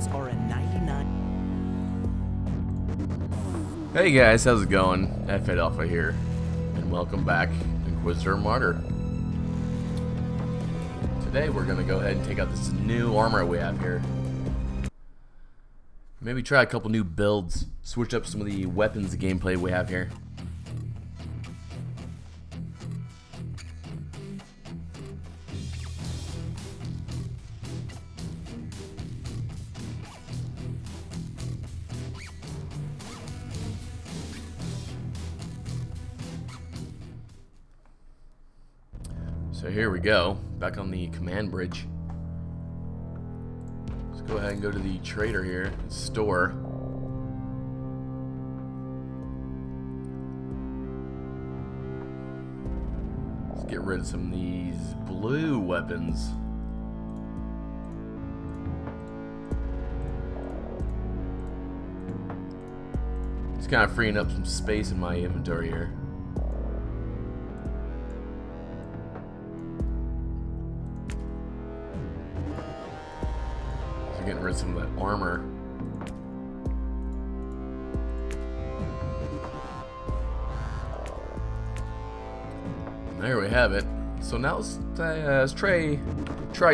weapons are a 99. Hey guys, how's it going? F8 Alpha here, and welcome back to Inquisitor Martyr. Today we're going to go ahead and take out this new armor we have here. Maybe try a couple new builds, switch up some of the weapons gameplay we have here. So here we go, back on the command bridge. Let's go ahead and go to the trader here, store. Let's get rid of some of these blue weapons. Just kind of freeing up some space in my inventory here. Getting rid of some of that armor. And there we have it. So now let's try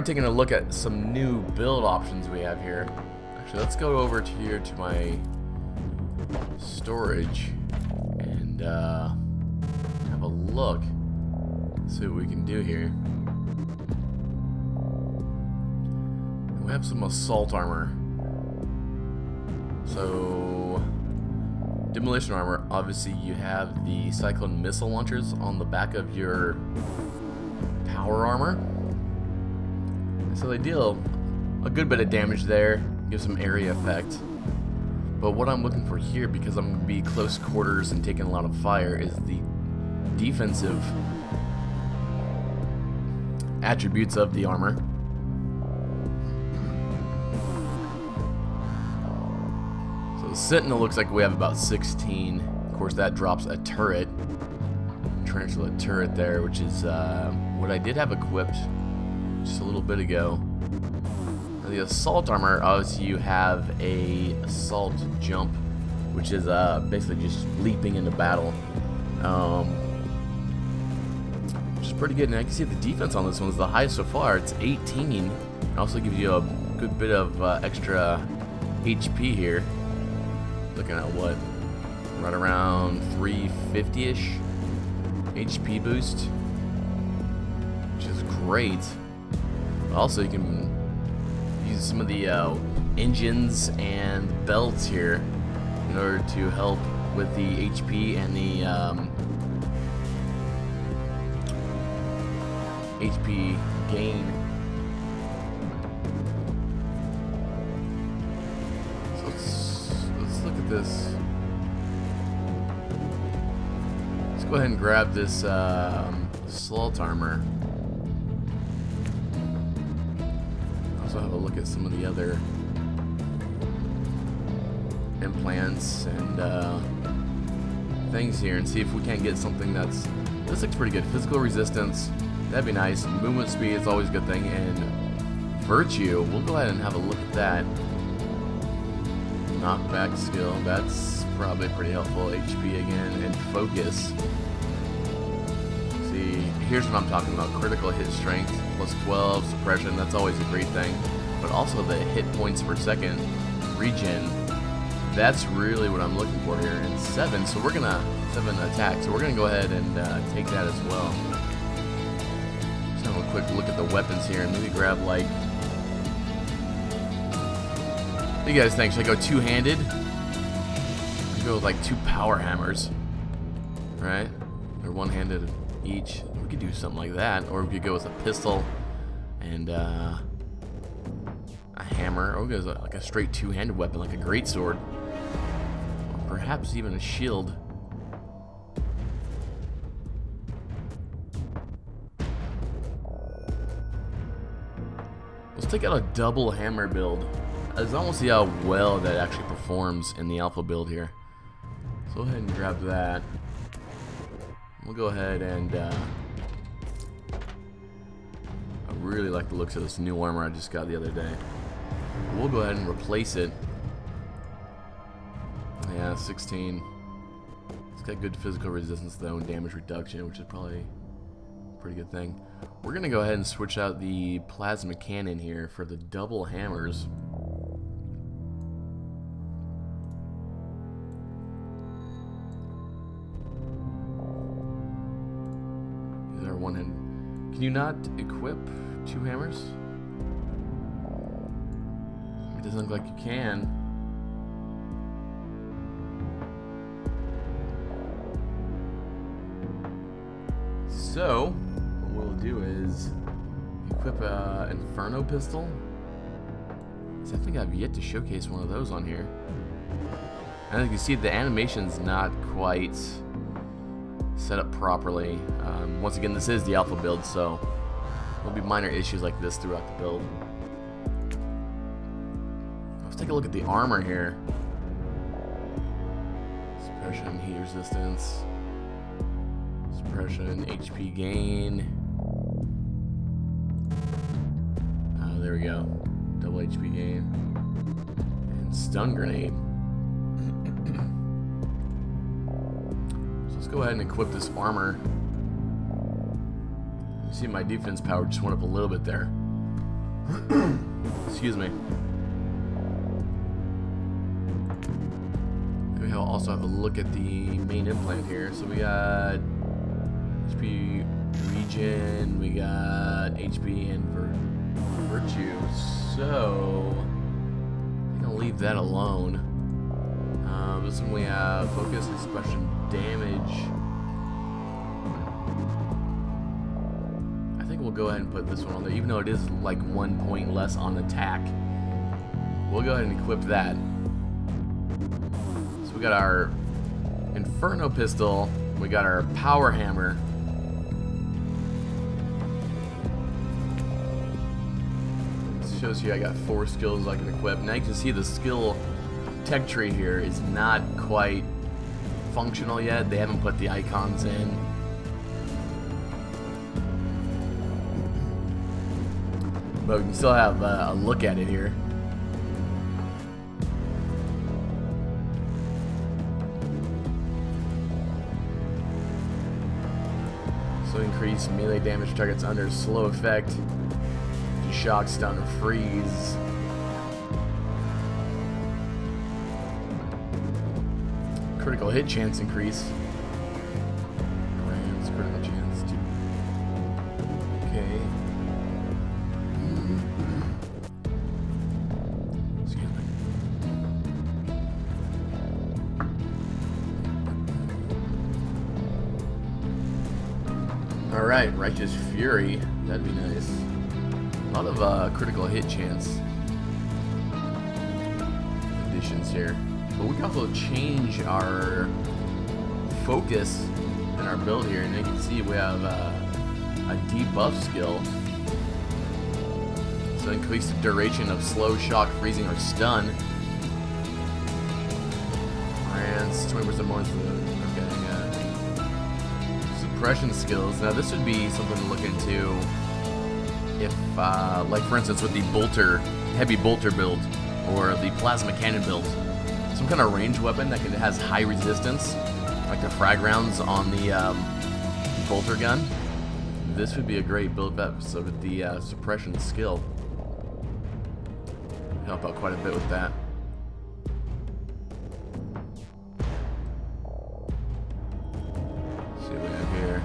taking a look at some new build options we have here. Actually, let's go over to here to my storage and have a look. See what we can do here. We have some assault armor. So, demolition armor, obviously you have the cyclone missile launchers on the back of your power armor. So they deal a good bit of damage there, give some area effect. But what I'm looking for here, because I'm going to be close quarters and taking a lot of fire, is the defensive attributes of the armor. Sentinel looks like we have about 16. Of course, that drops a turret, tarantula turret there, which is what I did have equipped just a little bit ago. Now, the assault armor, obviously, you have a assault jump, which is basically just leaping into battle, which is pretty good. And I can see the defense on this one is the highest so far. It's 18. It also gives you a good bit of extra HP here. Looking at what, right around 350-ish HP boost, which is great. Also, you can use some of the engines and belts here in order to help with the HP and the HP gain. This. Let's go ahead and grab this assault armor. Also have a look at some of the other implants and things here and see if we can't get something that's... This looks pretty good. Physical resistance, that'd be nice. Movement speed is always a good thing. And virtue, we'll go ahead and have a look at that. Knockback skill, that's probably pretty helpful. HP again, and focus. See, here's what I'm talking about. Critical hit strength, plus 12, suppression, that's always a great thing. But also the hit points per second, regen, that's really what I'm looking for here. And 7, so we're gonna, 7 attack, so we're gonna go ahead and take that as well. Just have a quick look at the weapons here, and maybe grab like... What do you guys think? Should I go two-handed? I go with like 2 power hammers, right? They're one-handed each. We could do something like that, or we could go with a pistol and a hammer, or we could go with like a straight two-handed weapon, like a greatsword, or perhaps even a shield. Let's take out a double hammer build. I just want to see how well that actually performs in the alpha build here. So go ahead and grab that. We'll go ahead and I really like the looks of this new armor I just got the other day. we'll go ahead and replace it. Yeah, 16. It's got good physical resistance though and damage reduction, which is probably a pretty good thing. We're gonna go ahead and switch out the plasma cannon here for the double hammers. These are one-handed. Can you not equip 2 hammers? It doesn't look like you can. So, what we'll do is equip an Inferno pistol. I think I've yet to showcase one of those on here. And as you can see, the animation's not quite set up properly. Once again, this is the alpha build, so there'll be minor issues like this throughout the build. Let's take a look at the armor here. Suppression, heat resistance. Suppression, HP gain. Oh, there we go. Double HP gain. And stun grenade. So let's go ahead and equip this armor. You see my defense power just went up a little bit there. Excuse me. We also have a look at the main implant here. So we got HP regen, we got HP and virtue, so I'm gonna leave that alone. This one we have focus and suppression damage. I think we'll go ahead and put this one on there, even though it is like 1 point less on attack. We'll go ahead and equip that. So we got our Inferno pistol, we got our power hammer. Shows you I got 4 skills I can equip. Now you can see the skill tech tree here is not quite functional yet. They haven't put the icons in. But we can still have a look at it here. So increase melee damage targets under slow effect. Shock, stun, or freeze. Critical hit chance increase. Grams, critical chance too. Okay. Excuse me. Alright, Righteous Fury. That'd be nice. A lot of critical hit chance additions here. But we can also change our focus in our build here. And you can see we have a debuff skill. So increase the duration of slow, shock, freezing, or stun. And 20% bonus for the suppression skills. Now this would be something to look into. If, like for instance, with the bolter, heavy bolter build, or the plasma cannon build, some kind of ranged weapon that has high resistance, like the frag rounds on the bolter gun, this would be a great build up. So with the suppression skill, help out quite a bit with that. Let's see what we have here.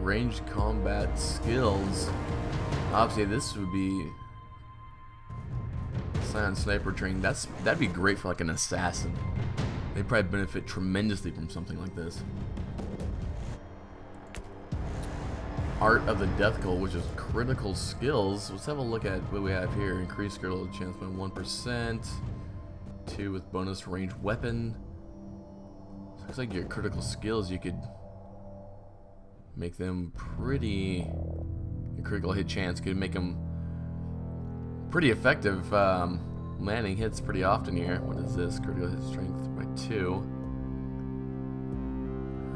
Ranged combat skills. Obviously, this would be silent sniper training. That'd be great for like an assassin. They'd probably benefit tremendously from something like this. Art of the Death Goal, which is critical skills. Let's have a look at what we have here. Increased critical chance by 1%. 2 with bonus ranged weapon. Looks like your critical skills, you could make them pretty. Your critical hit chance could make them pretty effective. Landing hits pretty often here. What is this? Critical hit strength by 2.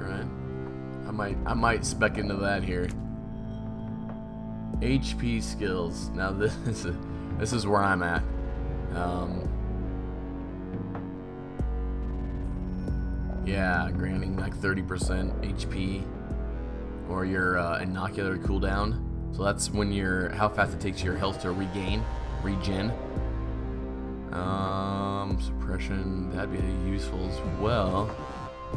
Right. I might spec into that here. HP skills. Now this is where I'm at. Yeah, granting like 30% HP or your inocular cooldown. So that's when how fast it takes your health to regen. Suppression, that'd be useful as well.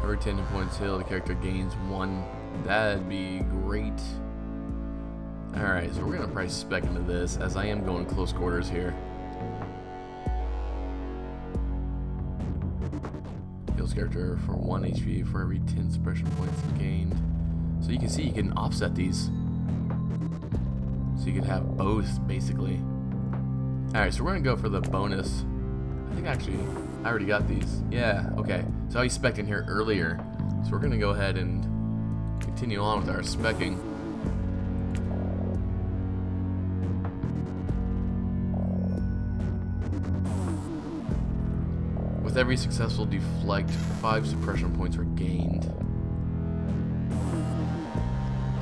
Every 10 points heal, the character gains 1. That'd be great. Alright, so we're gonna probably spec into this as I am going close quarters here. Heals character for 1 HP for every 10 suppression points gained. So you can see you can offset these. So you can have both basically. Alright, so we're gonna go for the bonus. I think actually I already got these. Yeah, okay. So I spec'd in here earlier. So we're gonna go ahead and continue on with our specking. With every successful deflect, 5 suppression points are gained.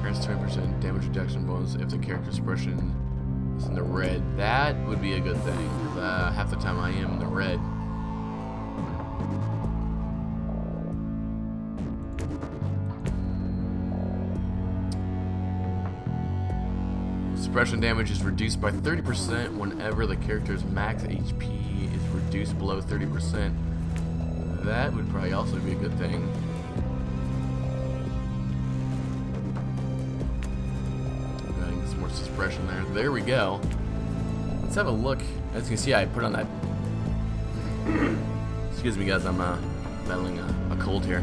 Grants 20% damage reduction bonus if the character's suppression is in the red. That would be a good thing, because half the time I am in the red. Suppression damage is reduced by 30% whenever the character's max HP is reduced below 30%. That would probably also be a good thing. Go ahead and get some more suppression there. There we go. Let's have a look. As you can see, I put on that. Excuse me, guys. I'm battling a cold here.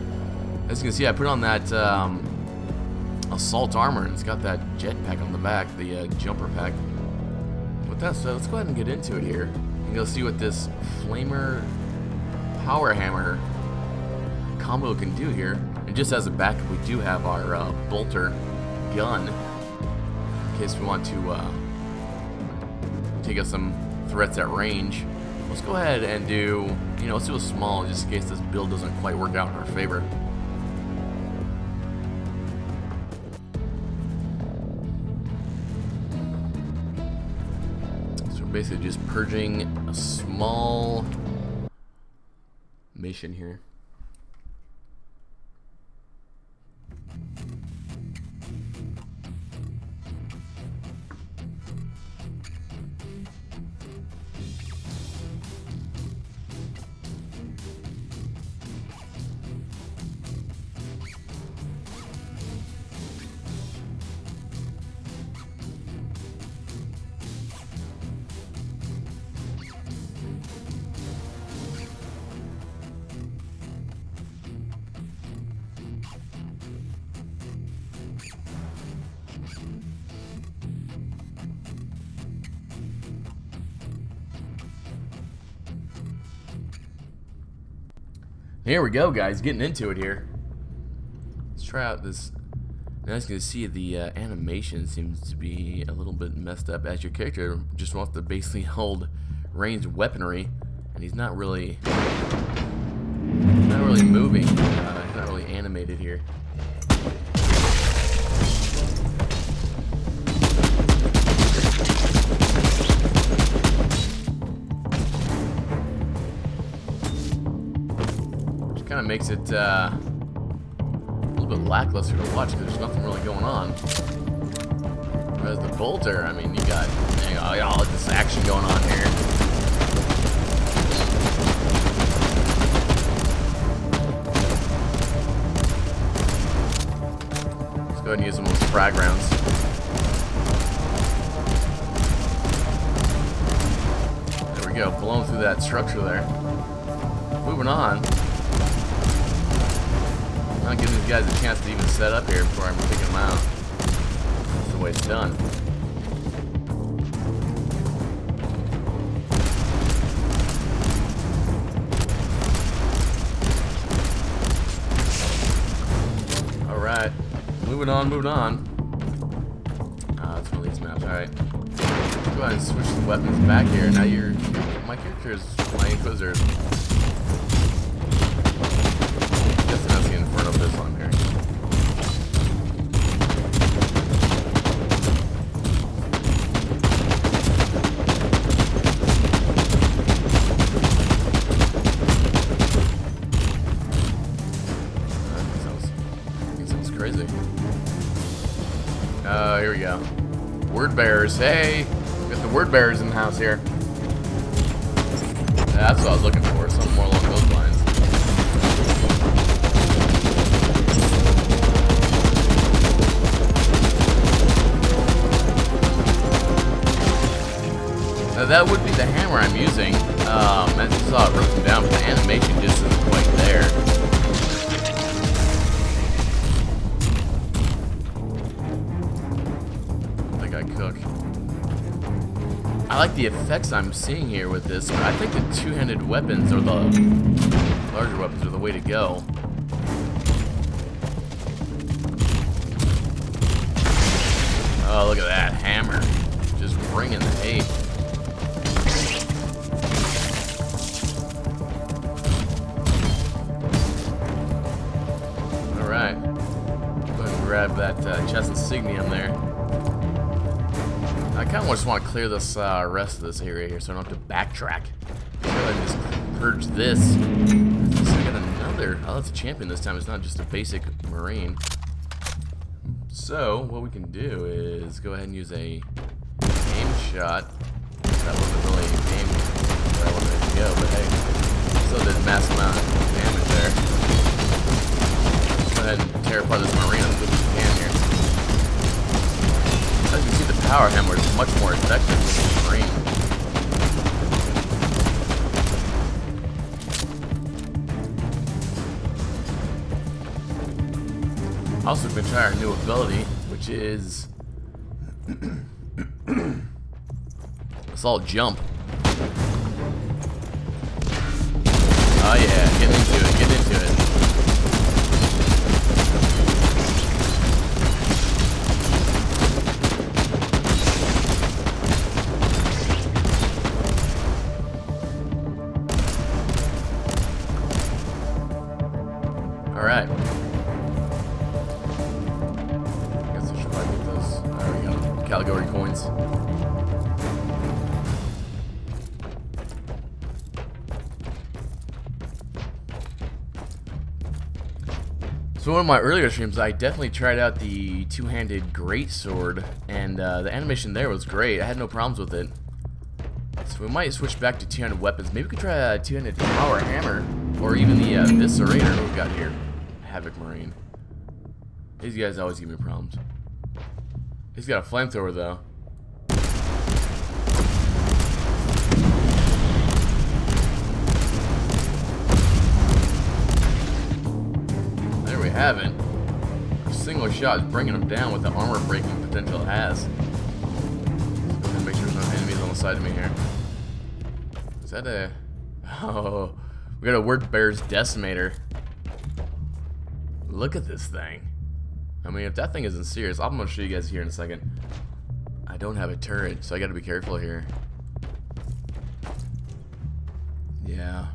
As you can see, I put on that assault armor, and it's got that jetpack on the back, the jumper pack. With that said, let's go ahead and get into it here. And you'll see what this flamer power hammer combo can do here. And just as a backup, we do have our bolter gun in case we want to take out some threats at range. Let's go ahead and do, let's do a small just in case this build doesn't quite work out in our favor. So we're basically just purging a small mission here. Here we go, guys, getting into it here. Let's try out this. And as you can see, the animation seems to be a little bit messed up as your character just wants to basically hold ranged weaponry, and he's not really moving. He's not really animated here. Kind of makes it a little bit lackluster to watch because there's nothing really going on. Whereas the bolter, I mean, you got all this action going on here. Let's go ahead and use some of those frag rounds. There we go, blowing through that structure there. Moving on. Not giving these guys a chance to even set up here before I'm taking them out. That's the way it's done. Alright. Moving on. Let's release maps. Alright. Let's go ahead and switch the weapons back here. Now my character is my Inquisitor. Inferno pistol I'm hearing. Oh, here we go. Word bearers. Hey, we got the word bearers in the house here. Yeah, that's what I was looking for. Something more along those lines. Now that would be the hammer I'm using. As you saw it broken down, but the animation just isn't quite there. I like the effects I'm seeing here with this. I think the two-handed weapons or the larger weapons are the way to go. Oh, look at that hammer. Just bringing the hate. Alright. Go ahead and grab that chest insignium there. I kind of just want to clear this rest of this area here so I don't have to backtrack. Go ahead and just purge this. So we got another. Oh, that's a champion this time. It's not just a basic marine. So what we can do is go ahead and use a aim shot. That wasn't really aimed where I wanted it to go, but hey, still did a massive amount of damage there. Go ahead and tear apart this marine as good as we can here. As you can see, the power hammer is much more effective than the marine. Also, we've been trying our new ability, which is assault jump. Oh yeah, get into it, get into it. Alright. Guess I should probably get those. There we go. Category coins. So one of my earlier streams, I definitely tried out the two-handed greatsword, and the animation there was great. I had no problems with it. So we might switch back to two-handed weapons. Maybe we could try a two-handed power hammer, or even the Eviscerator we've got here. Havoc Marine. These guys always give me problems. He's got a flamethrower though. There we have it. A single shot is bringing him down with the armor breaking potential it has. Let's go ahead and make sure there's no enemies on the side of me here. Is that a... Oh, we got a Word Bear's Decimator. Look at this thing. I mean, if that thing isn't serious, I'm going to show you guys here in a second. I don't have a turret, so I got to be careful here. Yeah.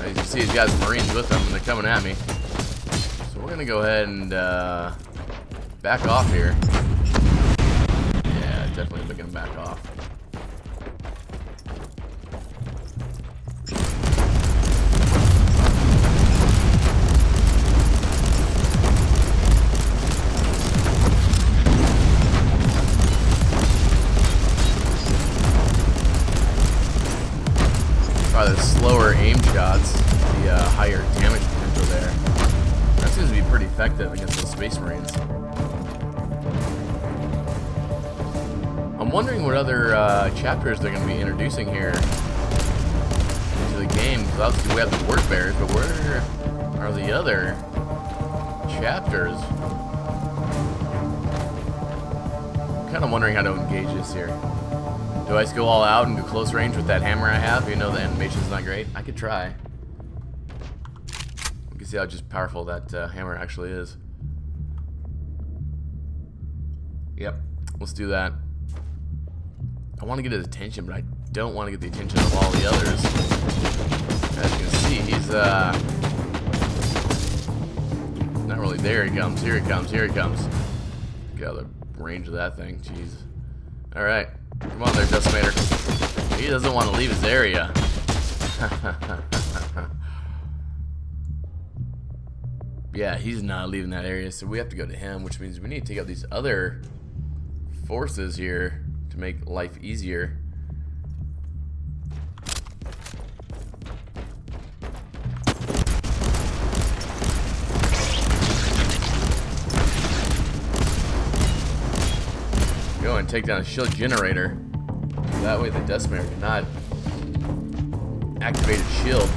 As you see, he's got his Marines with him, and they're coming at me. So we're going to go ahead and back off here. Yeah, definitely looking to back off. Probably the slower aim shots, the higher damage potential there. That seems to be pretty effective against those Space Marines. I'm wondering what other chapters they're going to be introducing here into the game. Because obviously we have the Word Bearers, but where are the other chapters? I'm kind of wondering how to engage this here. Do I just go all out and do close range with that hammer I have, even though the animation's not great? I could try. You can see how just powerful that hammer actually is. Yep, let's do that. I want to get his attention, but I don't want to get the attention of all the others. As you can see, he's not really there. He comes, here he comes, here he comes. Get out of the range of that thing, jeez. Alright. Come on there, Decimator. He doesn't want to leave his area. Yeah, he's not leaving that area, so we have to go to him, which means we need to take out these other forces here to make life easier. Go and take down a shield generator. That way the Decimator cannot activate its shield.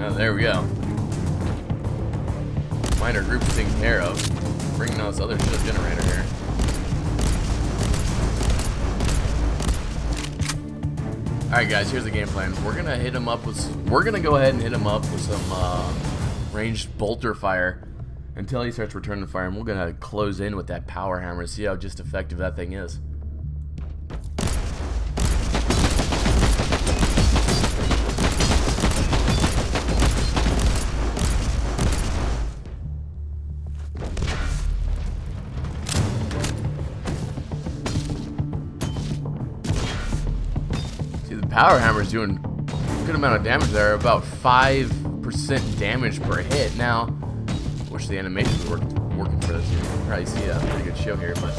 Oh, there we go. Minor group's taken care of. Bringing on this other shield generator here. Alright guys, here's the game plan. We're gonna hit him up with we're gonna go ahead and hit him up with some ranged bolter fire until he starts returning fire, and we're gonna close in with that power hammer to see how just effective that thing is. Power hammer's doing a good amount of damage there, about 5% damage per hit. Now, wish the animations were working for this. You can probably see a pretty good show here, but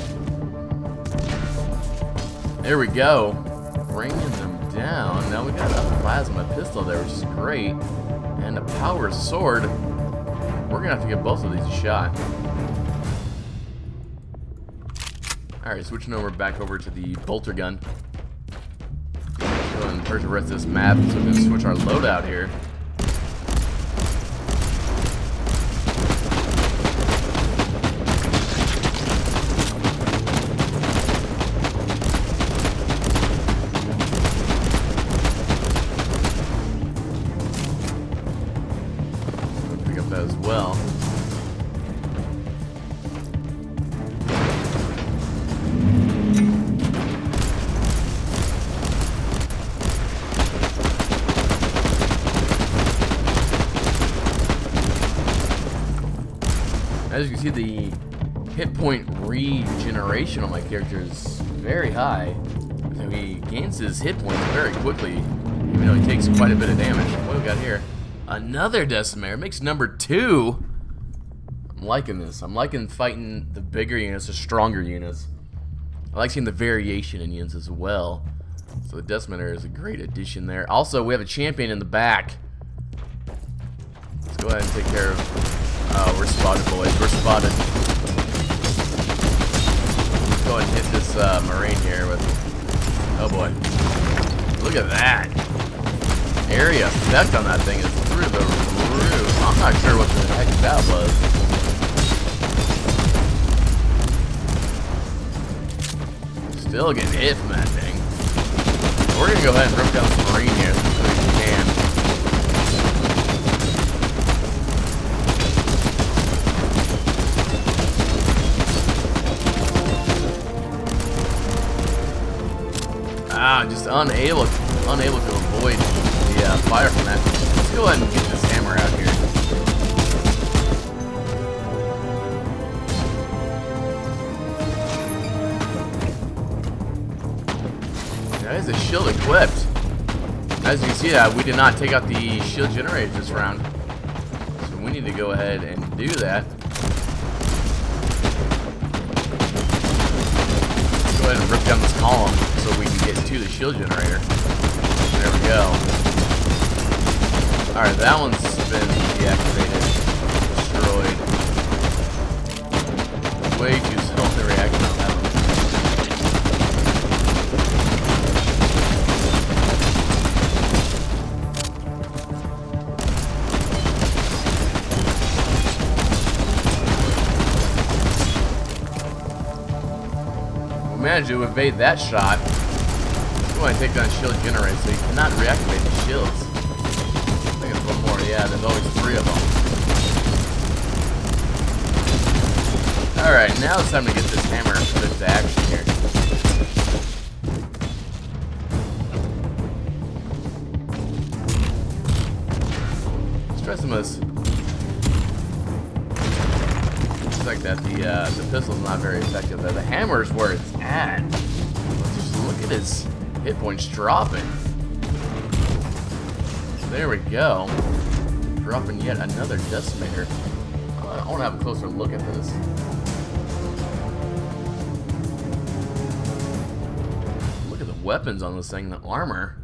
there we go, bringing them down. Now we got a plasma pistol there, which is great, and a power sword. We're gonna have to give both of these a shot. All right, switching back over to the bolter gun. And purge the rest of this map, so we're going to switch our loadout here. Pick up that as well. As you can see, the hit point regeneration on my character is very high. So he gains his hit points very quickly, even though he takes quite a bit of damage. What do we got here? Another Decimator. Makes number 2. I'm liking this. I'm liking fighting the bigger units, the stronger units. I like seeing the variation in units as well. So the Decimator is a great addition there. Also, we have a champion in the back. Let's go ahead and take care of... Oh, we're spotted, boys. We're spotted. Let's go ahead and hit this Marine here with... Oh, boy. Look at that. Area effect on that thing is through the roof. I'm not sure what the heck that was. Still getting hit from that thing. We're going to go ahead and rip down this Marine here as quickly as we can. Just unable to avoid the fire from that. Let's go ahead and get this hammer out here. That is a shield equipped. As you can see, we did not take out the shield generator this round, so we need to go ahead and do that. Go ahead and rip down this column so we can get to the shield generator. There we go. Alright, that one's been deactivated. Destroyed. Way too slow in the reaction on that one. Managed to evade that shot. Let's go ahead and take down shield generator so you cannot reactivate the shields. I think there's one more. Yeah, there's always 3 of them. Alright, now it's time to get this hammer put into action here. Let's try some of this Looks like that the pistol's not very effective there. The hammer's where it's at. Let's just look at his hit points dropping. So there we go. Dropping yet another decimator. I want to have a closer look at this. Look at the weapons on this thing, the armor.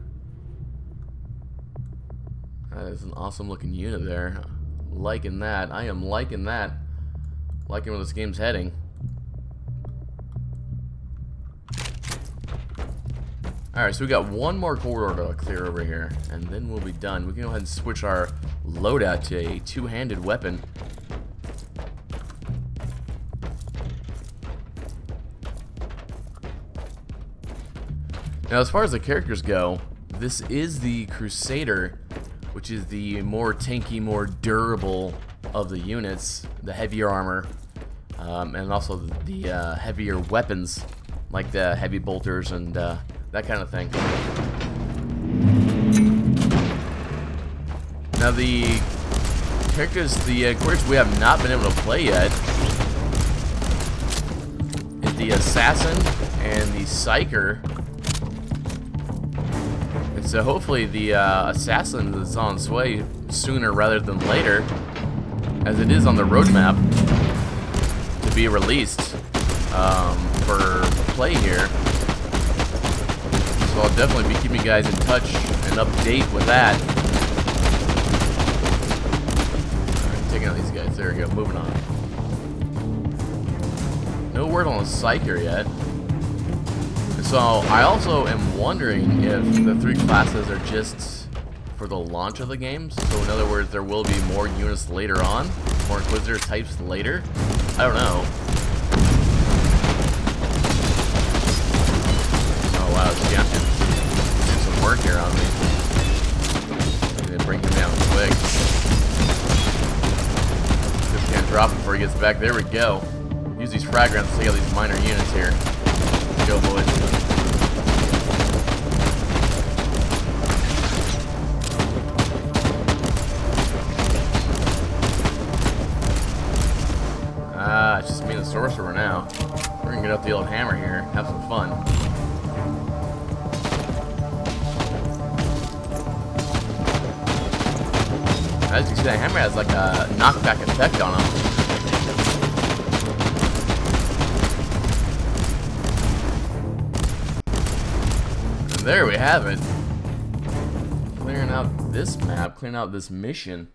That is an awesome looking unit there. Liking that. I am liking that. Liking where this game's heading. Alright, so we got one more corridor to clear over here, and then we'll be done. We can go ahead and switch our loadout to a two-handed weapon. Now, as far as the characters go, this is the Crusader, which is the more tanky, more durable of the units, the heavier armor, and also the heavier weapons, like the heavy bolters and that kind of thing. Now the characters we have not been able to play yet is the Assassin and the Psyker. And so hopefully the Assassin is on its way sooner rather than later, as it is on the roadmap to be released for play here. So I'll definitely be keeping you guys in touch and update with that. Alright, taking out these guys. There we go. Moving on. No word on the Psyker yet. And so I also am wondering if the three classes are just for the launch of the games. So in other words, there will be more units later on, more Inquisitor types later. I don't know. Oh wow, this Captain did some work here on me. I'm gonna bring him down quick. Just can't drop him before he gets back. There we go. Use these frag rounds to take out these minor units here. Let's go, boys. It's just me and the sorcerer now. We're gonna get out the old hammer here, have some fun. As you can see, that hammer has like a knockback effect on him. And there we have it. Clearing out this map, clearing out this mission.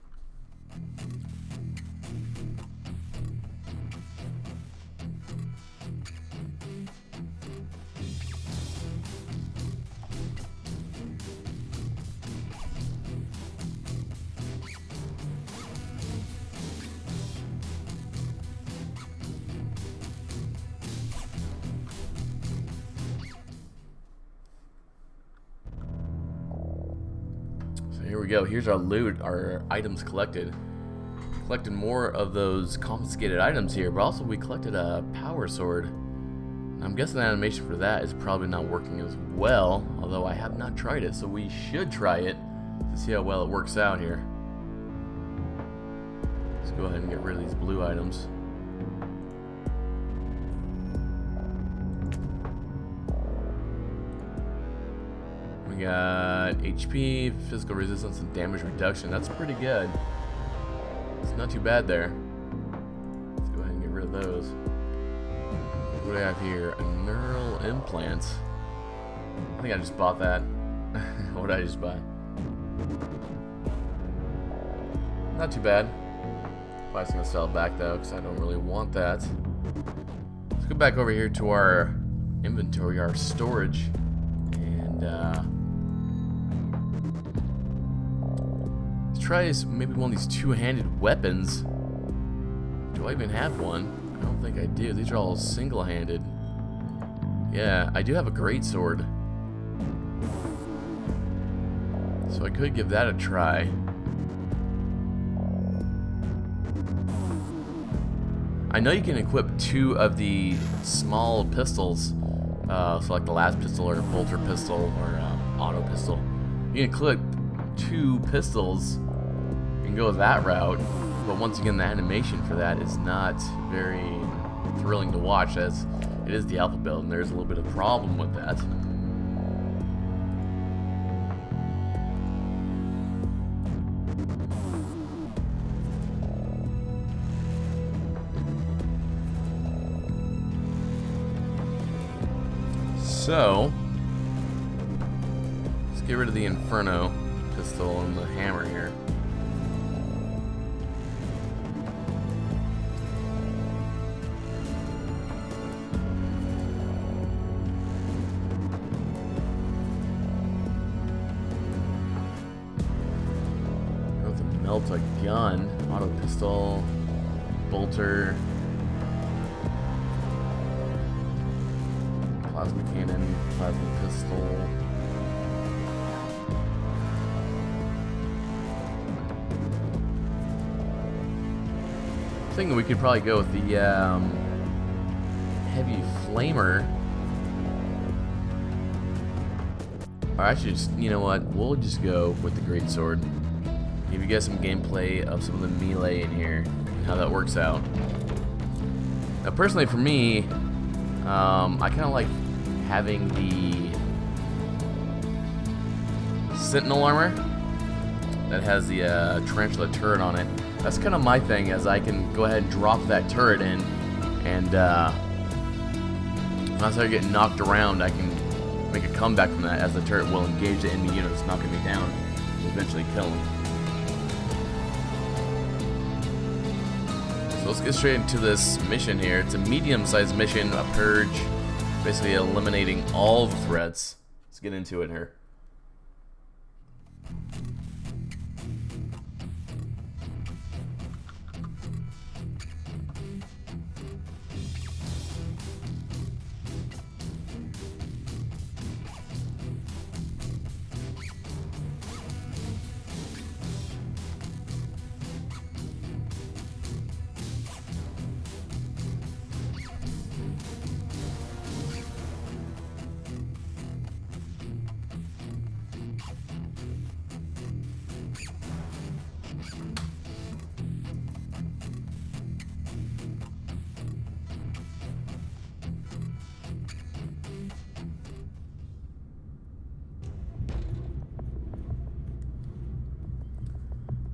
Here we go. Here's our loot, our items collected. Collected more of those confiscated items here, but also we collected a power sword. I'm guessing the animation for that is probably not working as well, although I have not tried it, so we should try it to see how well it works out here. Let's go ahead and get rid of these blue items. We got HP, physical resistance, and damage reduction. That's pretty good. It's not too bad there. Let's go ahead and get rid of those. What do I have here? A neural implant. I think I just bought that. What did I just buy? Not too bad. Probably just gonna sell it back though, because I don't really want that. Let's go back over here to our inventory, our storage, and let's try maybe one of these two-handed weapons. Do I even have one? I don't think I do. These are all single-handed. Yeah, I do have a greatsword, so I could give that a try. I know you can equip two of the small pistols, so like the last pistol or bolter pistol or auto pistol. You can equip two pistols and go that route, but once again, the animation for that is not very thrilling to watch, as it is the alpha build, and there's a little bit of problem with that. So, let's get rid of the Inferno pistol and the hammer here. Melt a gun, auto pistol, bolter, plasma cannon, plasma pistol. I'm thinking we could probably go with the heavy flamer. Or actually, just, you know what? We'll just go with the great sword. Give you guys some gameplay of some of the melee in here and how that works out. Now, personally, for me, I kind of like having the Sentinel armor that has the Tarantula turret on it. That's kind of my thing, as I can go ahead and drop that turret in, and once I get knocked around, I can make a comeback from that, as the turret will engage the enemy unit that's knocking me down and eventually kill them. So let's get straight into this mission here. It's a medium-sized mission, a purge, basically eliminating all the threats. Let's get into it here.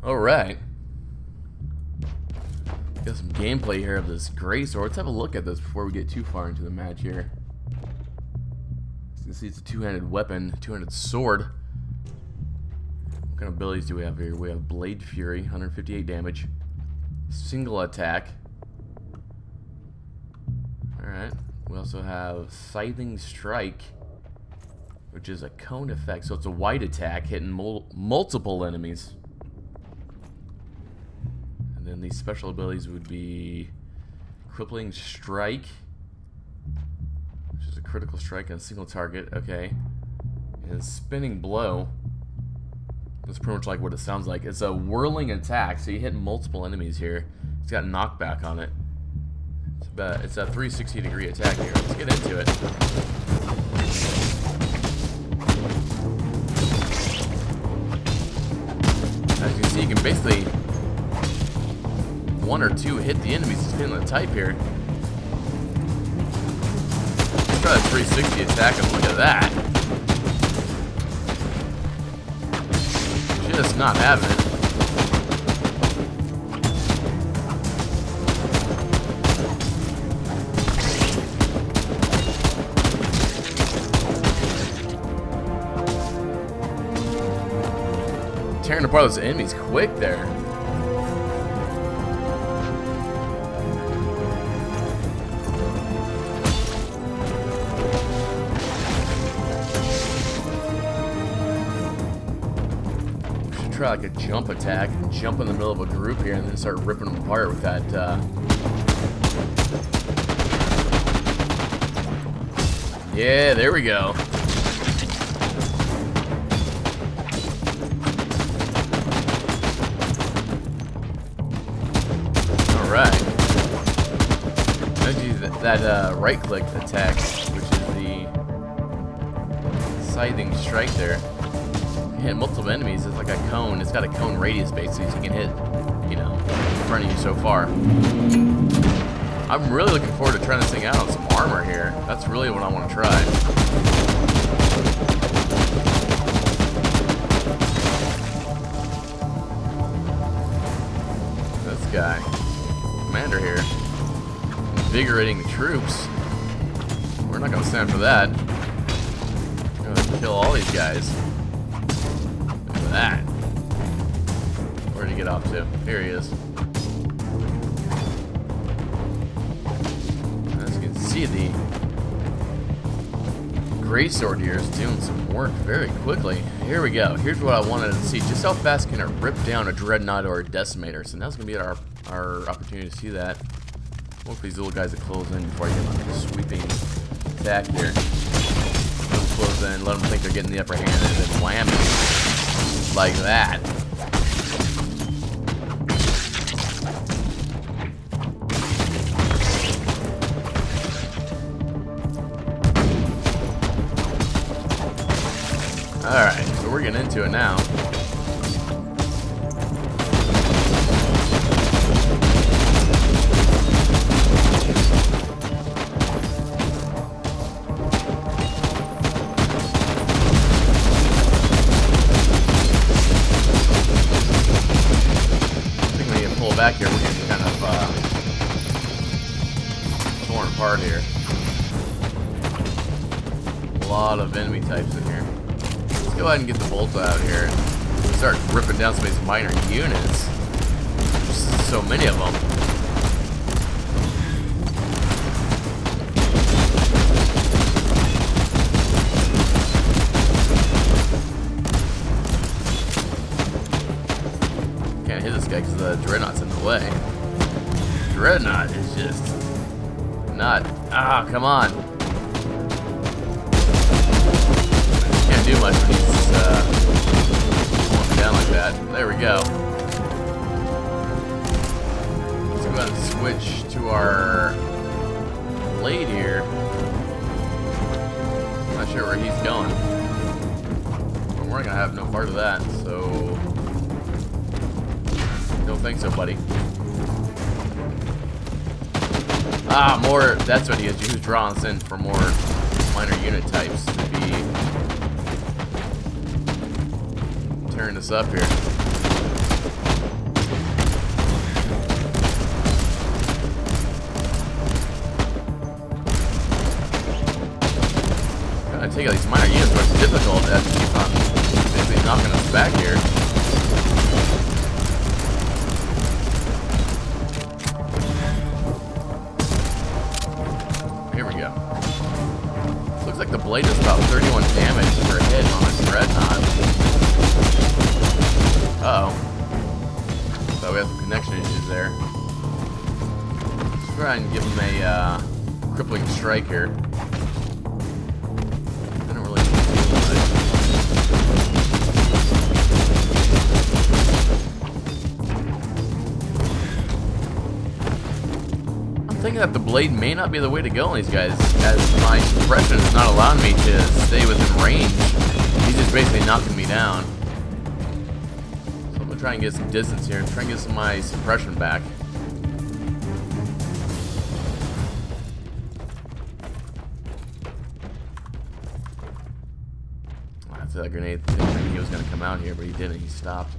Alright. Got some gameplay here of this great sword. Let's have a look at this before we get too far into the match here. As you can see, it's a two-handed weapon, two-handed sword. What kind of abilities do we have here? We have Blade Fury, 158 damage. Single attack. Alright. We also have Scything Strike, which is a cone effect. So it's a wide attack hitting multiple enemies. And then these special abilities would be Crippling Strike, which is a critical strike on a single target. Okay. And Spinning Blow. That's pretty much like what it sounds like. It's a whirling attack, so you hit multiple enemies here. It's got knockback on it. It's a 360-degree attack here. Let's get into it. As you can see, you can basically one or two hit the enemies depending on the type here. Let's try a 360 attack and look at that. Just not having it. Tearing apart those enemies quick there. Try like a jump attack and jump in the middle of a group here and then start ripping them apart with that yeah, there we go. Alright. That right click attack, which is the Scything Strike there. Hit multiple enemies. It's like a cone. It's got a cone radius base, so you can hit, you know, front of you so far. I'm really looking forward to trying this thing out on some armor here. That's really what I want to try. This guy, commander here, invigorating the troops. We're not going to stand for that. We're going to kill all these guys. Look at that. Where'd he get off to? Here he is. As you can see, the greatsword here is doing some work very quickly. Here we go. Here's what I wanted to see. Just how fast can it rip down a dreadnought or a decimator? So now's going to be our opportunity to see that. Look for these little guys that close in before I get my sweeping attack here. Let them close in, let them think they're getting the upper hand, and then whammy. Like that. Alright, so we're getting into it now. Back here, we're getting kind of torn apart here. A lot of enemy types in here. Let's go ahead and get the bolt out here and start ripping down some of these minor units. There's so many of them. Can't hit this guy because the dreadnought's in the way. Dreadnought is just not. Ah, come on. Can't do much when he's going down like that. There we go. Let's go ahead and switch to our blade here. Not sure where he's going. But we're not gonna have no part of that, so. Don't think so, buddy. Ah, more. That's what he is. He was drawing us in for more minor unit types to be tearing this up here. Gotta take out these minor units, but it's difficult as he keeps on basically knocking us back here. Looks like the blade does about 31 damage per hit on a dreadnought. Uh-oh. So we have some connection issues there. Let's try and give him a crippling strike here. I don't really do much. I'm thinking that the blade may not be the way to go on these guys, as my suppression is not allowing me to stay within range. He's just basically knocking me down. So I'm gonna try and get some distance here and try and get some of my suppression back. That's a grenade thing. He was gonna come out here, but he didn't. He stopped.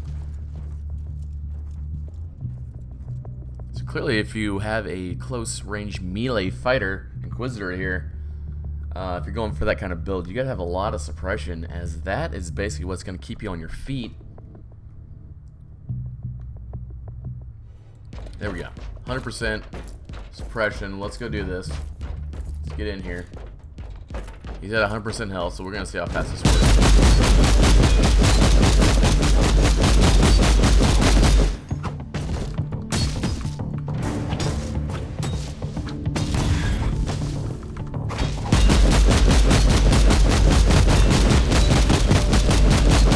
Clearly, if you have a close range melee fighter, Inquisitor here, if you're going for that kind of build, you gotta have a lot of suppression, as that is basically what's gonna keep you on your feet. There we go. 100% suppression. Let's go do this. Let's get in here. He's at 100% health, so we're gonna see how fast this works.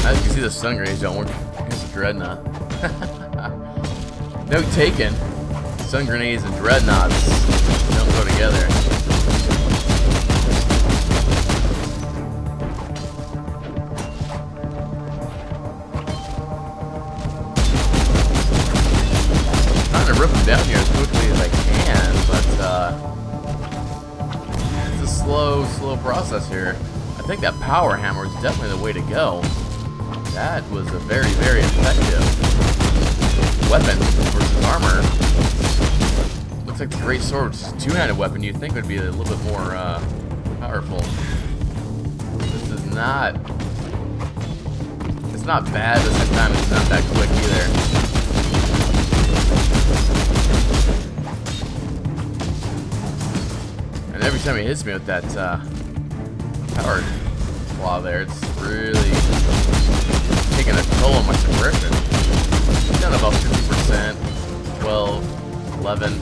As you can see, the stun grenades don't work against the dreadnought. No taken. Stun grenades and dreadnoughts don't go together. them down here as quickly as I can, but it's a slow process here. I think that power hammer is definitely the way to go. That was a very effective weapon versus armor. Looks like the great sword, which is a two-handed weapon, you'd think would be a little bit more powerful. This is not. It's not bad, but at the same time it's not that quick either. And every time he hits me with that power claw there, it's really taking a toll on my suppression. He's down about 50%, 12, 11,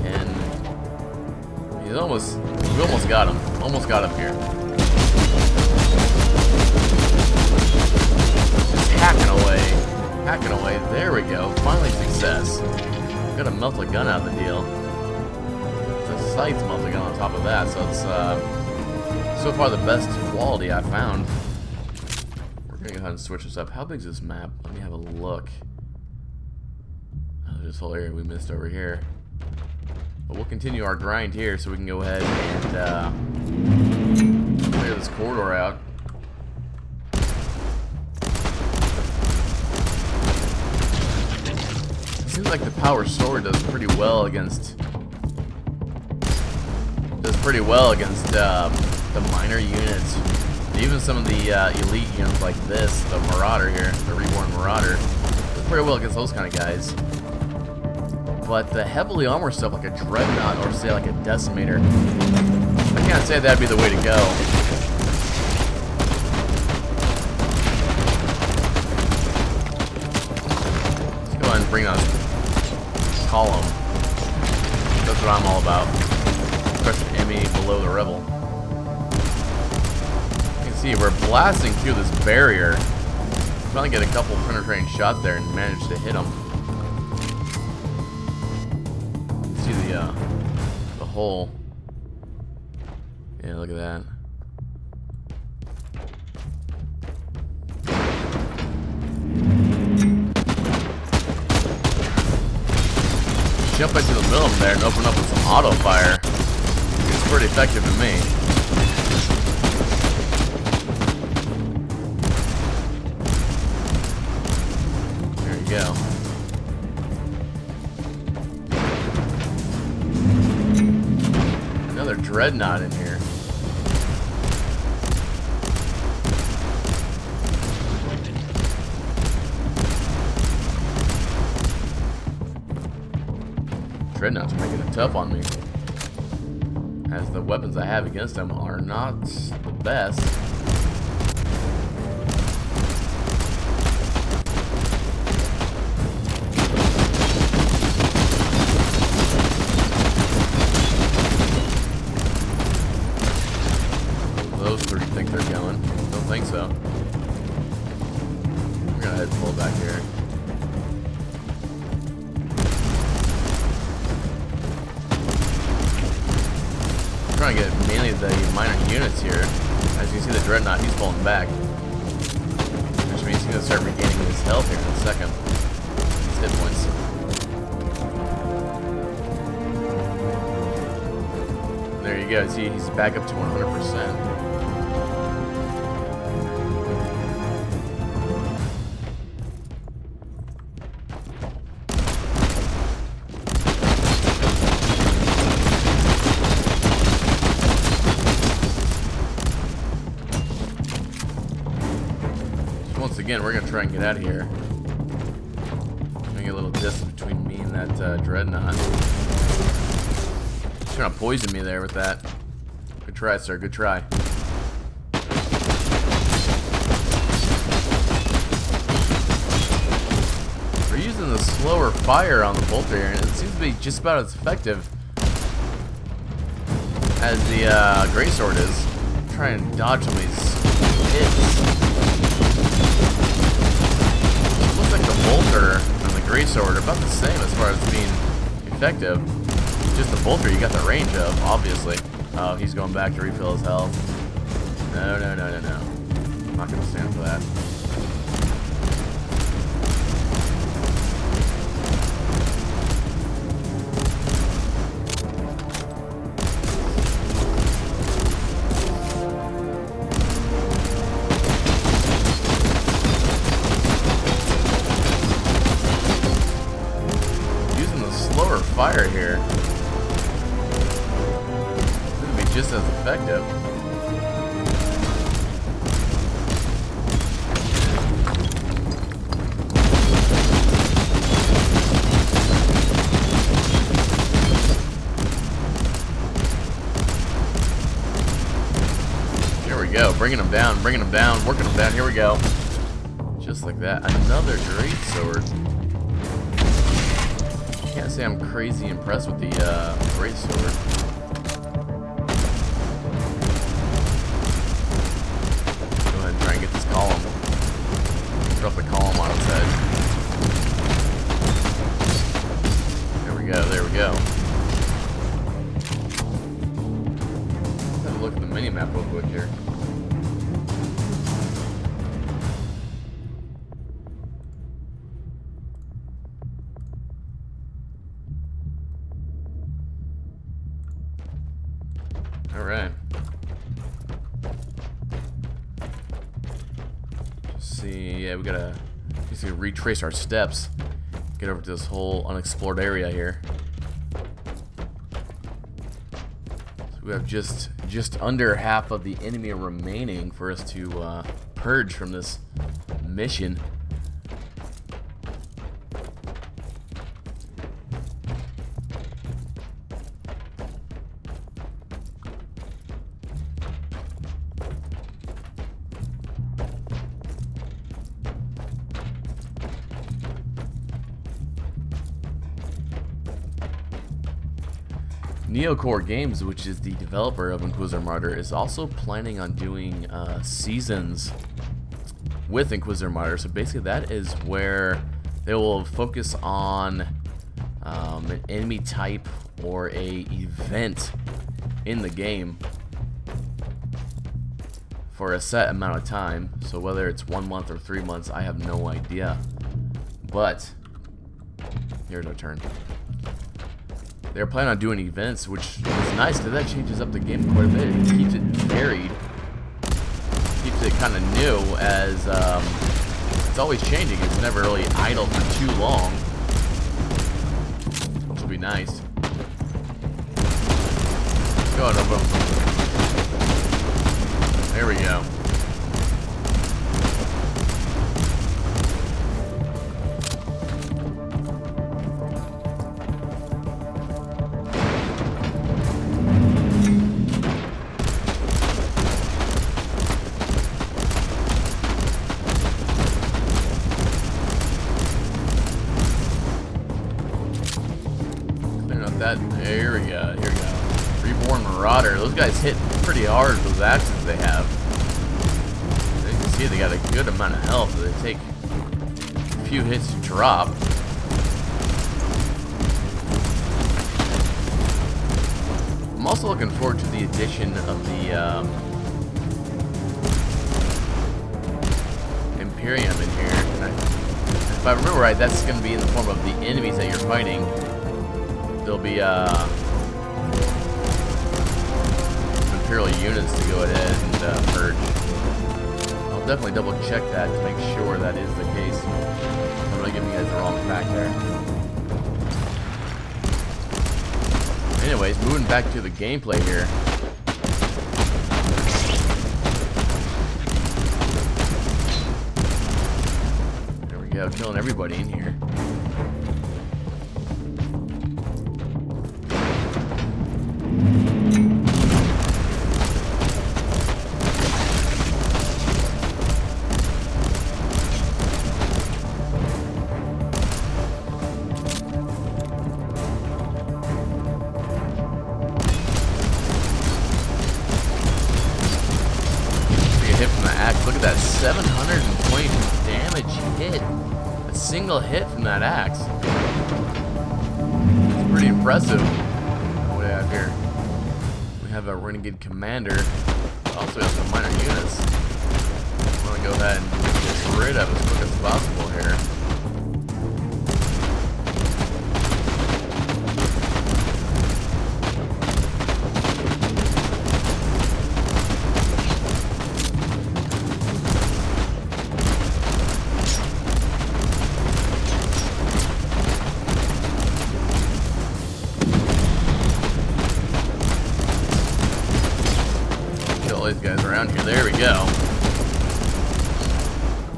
10. We almost got him. Almost got him here. Just hacking away. There we go. Finally success. Gotta melt a gun out of the deal. The scythe melting gun on top of that, so it's so far the best quality I've found. We're gonna go ahead and switch this up. How big is this map? Let me have a look. Oh, there's this whole area we missed over here. But we'll continue our grind here so we can go ahead and clear this corridor out. It seems like the power sword does pretty well against the minor units. Even some of the elite units like this, the Marauder here, the Reborn Marauder, does pretty well against those kind of guys. But the heavily armored stuff like a Dreadnought or say like a Decimator, I can't say that'd be the way to go. Let's go ahead and bring on column. That's what I'm all about. Press the enemy below the rebel. You can see we're blasting through this barrier. Finally get a couple penetrating shots there and manage to hit them. See the hole. Yeah, look at that. Jump into the middle of them there and open up with some auto fire. It's pretty effective to me. There you go. Another Dreadnought in here. Dreadnoughts are making it tough on me, as the weapons I have against them are not the best. Those three think they're going. Don't think so. We're gonna head pull back here. Trying to get mainly the minor units here. As you see the Dreadnought, he's pulling back. Which means he's going to start regaining his health here in a second. His hit points. There you go. See, he's back up to 100%. Once again, we're going to try and get out of here. Gonna get a little distance between me and that Dreadnought. He's trying to poison me there with that. Good try, sir. Good try. We're using the slower fire on the bolter here, and it seems to be just about as effective as the greatsword is. Try and dodge some of these hits. Looks like the bolter and the greatsword are about the same as far as being effective. Just the bolter you got the range of, obviously. Oh, he's going back to refill his health. No. I'm not going to stand for that. fire here. It's gonna be just as effective. Here we go, bringing them down, working them down. Here we go. Just like that. Another great sword. Can't say I'm crazy impressed with the great sword. Go ahead and try and get this column. Drop the column on its head. There we go, there we go. Let's have a look at the mini-map real quick here. Alright. See, yeah, we gotta basically retrace our steps. Get over to this whole unexplored area here. So we have just under half of the enemy remaining for us to purge from this mission. Neocore Games, which is the developer of Inquisitor Martyr, is also planning on doing seasons with Inquisitor Martyr. So basically that is where they will focus on an enemy type or a event in the game for a set amount of time. So whether it's 1 month or 3 months, I have no idea. But here's our turn. They're planning on doing events, which is nice because that changes up the game quite a bit. It keeps it varied, keeps it kind of new, as it's always changing. It's never really idle for too long, which will be nice. Go on, Obo. There we go. Here we go, here we go. Reborn Marauder. Those guys hit pretty hard with those axes they have. As you can see, they got a good amount of health. They take a few hits to drop. I'm also looking forward to the addition of the Imperium in here. And if I remember right, that's going to be in the form of the enemies that you're fighting. There'll be Imperial units to go ahead and purge. I'll definitely double check that to make sure that is the case. I'm really giving you guys the wrong fact there. Anyways, moving back to the gameplay here. There we go, killing everybody in here. Look at that 720 damage hit. A single hit from that axe. It's pretty impressive. What do we have here? We have a renegade commander. Also have some minor units. I want to go ahead and get rid of as quick as possible here.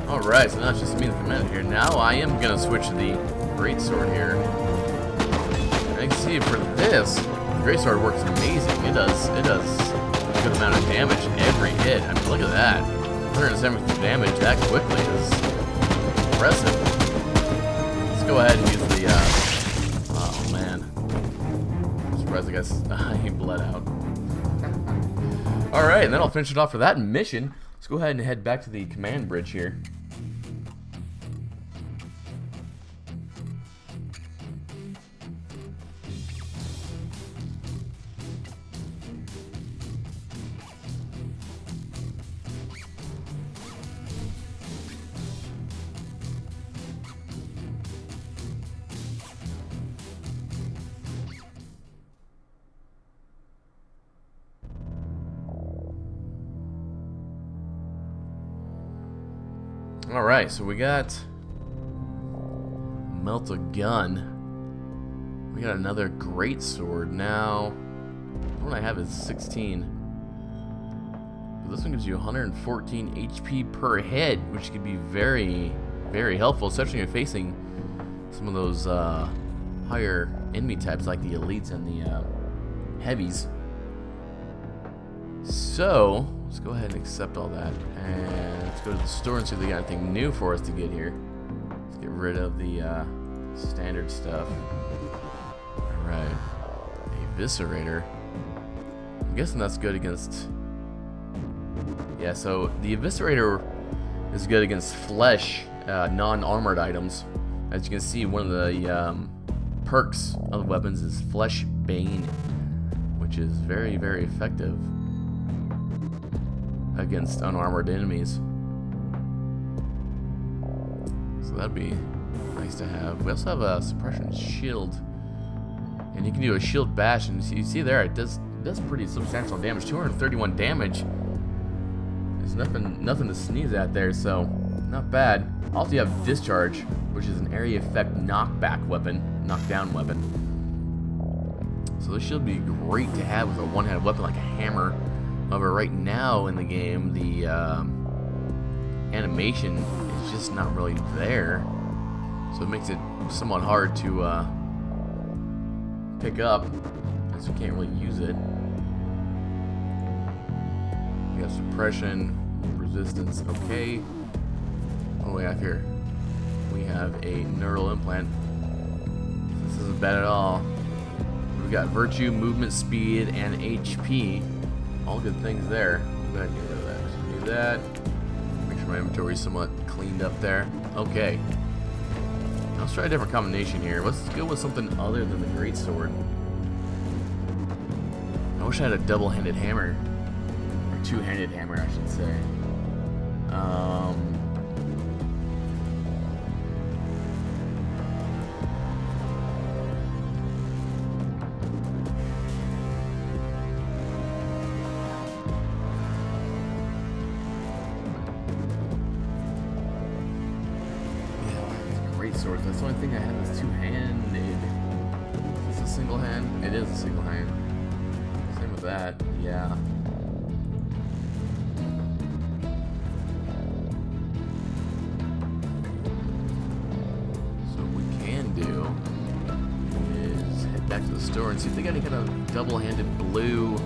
Alright, so now it's just me and the commander here. Now I am gonna switch to the greatsword here. And I can see for this, the greatsword works amazing. It does a good amount of damage every hit. I mean, look at that. 173 damage that quickly is impressive. Let's go ahead and use the, oh man. I'm surprised he bled out. Alright, and then I'll finish it off for that mission. Let's go ahead and head back to the command bridge here. Alright, so we got Melt a Gun. We got another great sword. Now, the one I have is 16. But this one gives you 114 HP per hit, which could be very, very helpful, especially when you're facing some of those higher enemy types like the elites and the heavies. So, let's go ahead and accept all that. And let's go to the store and see if they got anything new for us to get here. Let's get rid of the standard stuff. Alright. Eviscerator. I'm guessing that's good against... Yeah, so the Eviscerator is good against flesh, non-armored items. As you can see, one of the perks of the weapons is Flesh Bane, which is very, very effective against unarmored enemies. So that'd be nice to have. We also have a suppression shield, and you can do a shield bash, and you see there it does pretty substantial damage. 231 damage. There's nothing to sneeze at there, so not bad. Also, you have discharge, which is an area effect knockback weapon, knockdown weapon. So this should be great to have with a one-handed weapon like a hammer. However, right now in the game, the animation is just not really there, so it makes it somewhat hard to pick up, as you can't really use it. We got suppression, resistance, okay. What do we have here? We have a neural implant. This isn't bad at all. We've got virtue, movement, speed, and HP. All good things there. Go ahead and get rid of that. Just do that. Make sure my inventory is somewhat cleaned up there. Okay. Now let's try a different combination here. Let's go with something other than the greatsword. I wish I had a double-handed hammer. Or two-handed hammer, I should say. Swords. That's the only thing I have is two-handed. Is this a single hand? It is a single hand. Same with that. Yeah. So what we can do is head back to the store and see if they got any kind of double-handed blue.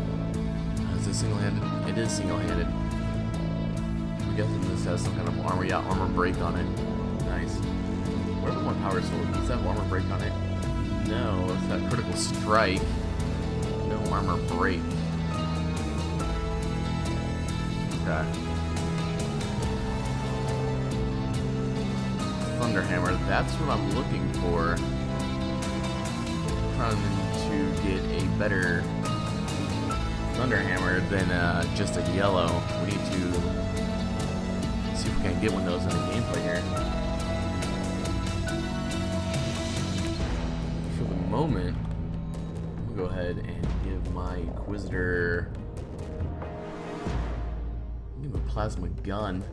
Is it single-handed? It is single-handed. I'm guessing this has some kind of armor. Yeah, armor break on it. Nice. What about my power sword? Does that have armor break on it? No, it's that critical strike. No armor break. Okay. Thunder Hammer, that's what I'm looking for. Trying to get a better Thunder Hammer than just a yellow. We need to see if we can get one of those in the gameplay here. Moment, we'll go ahead and give my Inquisitor, give him a plasma gun.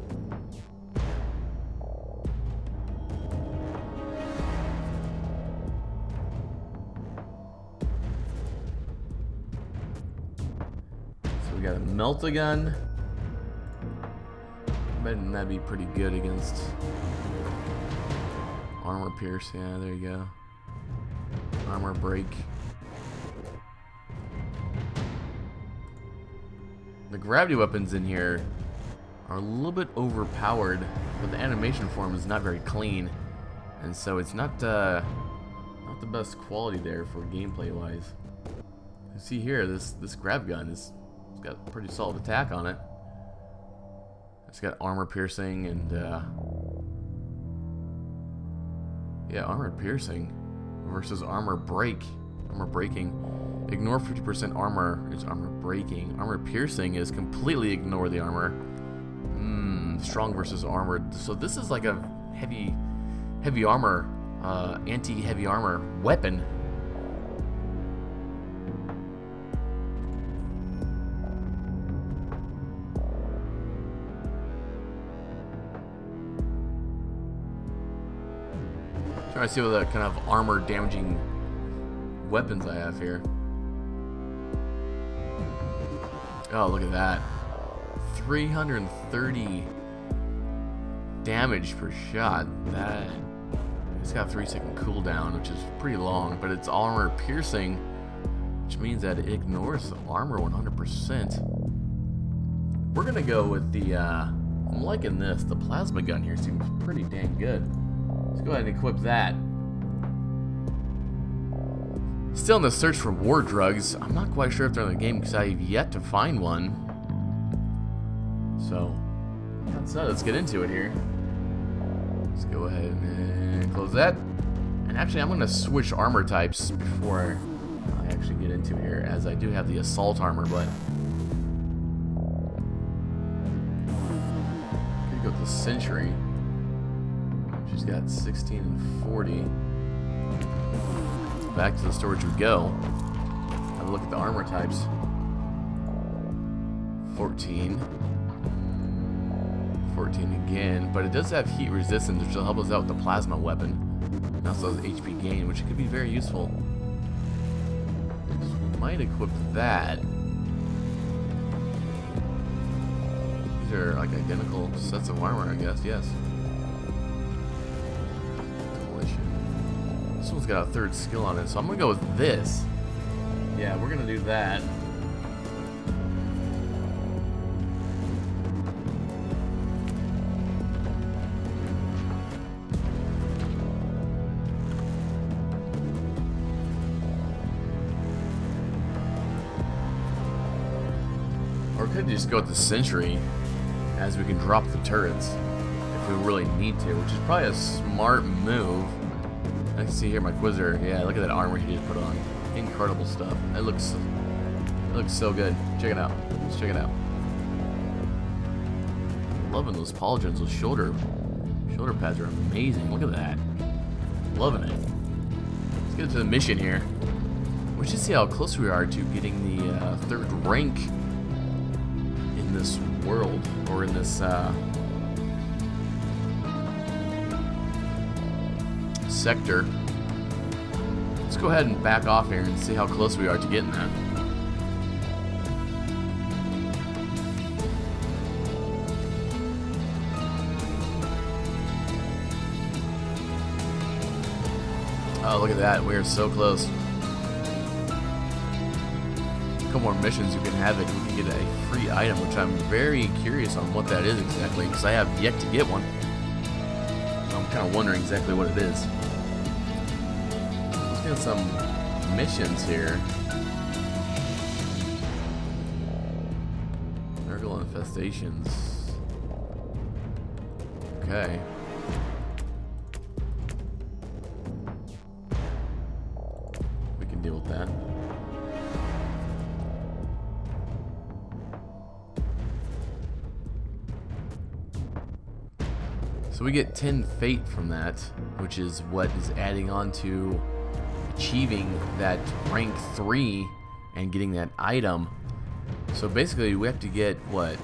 So we got a melt a gun. imagine that'd be pretty good against armor pierce. Yeah, there you go. Armor break. The gravity weapons in here are a little bit overpowered, but the animation form is not very clean, and so it's not the best quality there for gameplay wise. You see here, this grav gun it's got a pretty solid attack on it. It's got armor piercing and yeah, armor piercing versus armor break. Armor breaking. Ignore 50% armor is armor breaking. Armor piercing is completely ignore the armor. Strong versus armored. So this is like a heavy armor, anti-heavy armor weapon. Trying to see what the kind of armor damaging weapons I have here. Oh, look at that. 330 damage per shot. That it's got a 3-second cooldown, which is pretty long, but it's armor piercing, which means that it ignores the armor 100%. We're gonna go with the I'm liking this. The plasma gun here seems pretty dang good. Let's go ahead and equip that. Still in the search for war drugs. I'm not quite sure if they're in the game because I've yet to find one. So let's get into it here. Let's go ahead and close that. And actually, I'm going to switch armor types before I actually get into here, as I do have the assault armor, but I'm going to go with the sentry. She's got 16 and 40. Back to the storage we go. Have a look at the armor types. 14. 14 again, but it does have heat resistance, which will help us out with the plasma weapon. And also has HP gain, which could be very useful. So we might equip that. These are like identical sets of armor, I guess. Yes. This one's got a third skill on it, so I'm gonna go with this. Yeah, we're gonna do that. Or we could just go with the sentry, as we can drop the turrets if we really need to, which is probably a smart move. I can see here my Inquisitor. Yeah, look at that armor he just put on. Incredible stuff. It looks so good. Check it out. Let's check it out. Loving those pauldrons. Those shoulder pads are amazing. Look at that. Loving it. Let's get to the mission here. We should see how close we are to getting the third rank in this world, or in this sector. Let's go ahead and back off here and see how close we are to getting that. Oh, look at that. We are so close. A couple more missions you can have it. We can get a free item, which I'm very curious on what that is exactly, because I have yet to get one. I'm kind of wondering exactly what it is. Let's get some missions here. Nurgle infestations. Okay. We can deal with that. So we get 10 fate from that, which is what is adding on to achieving that rank 3 and getting that item. So basically we have to get what?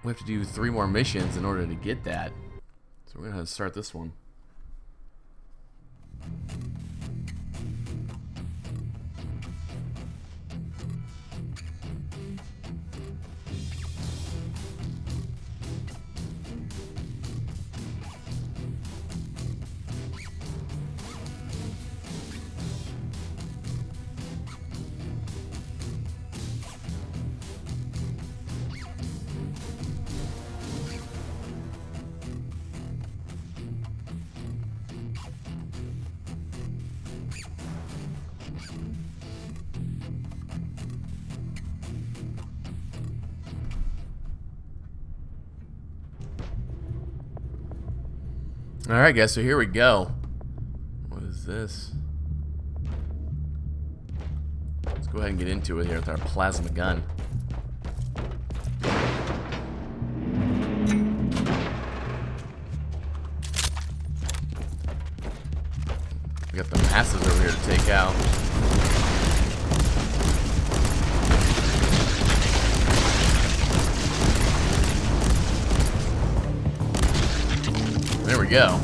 We have to do 3 more missions in order to get that. So we're gonna start this one. Alright guys, so here we go. What is this? Let's go ahead and get into it here with our plasma gun. We got the masses over here to take out. There we go.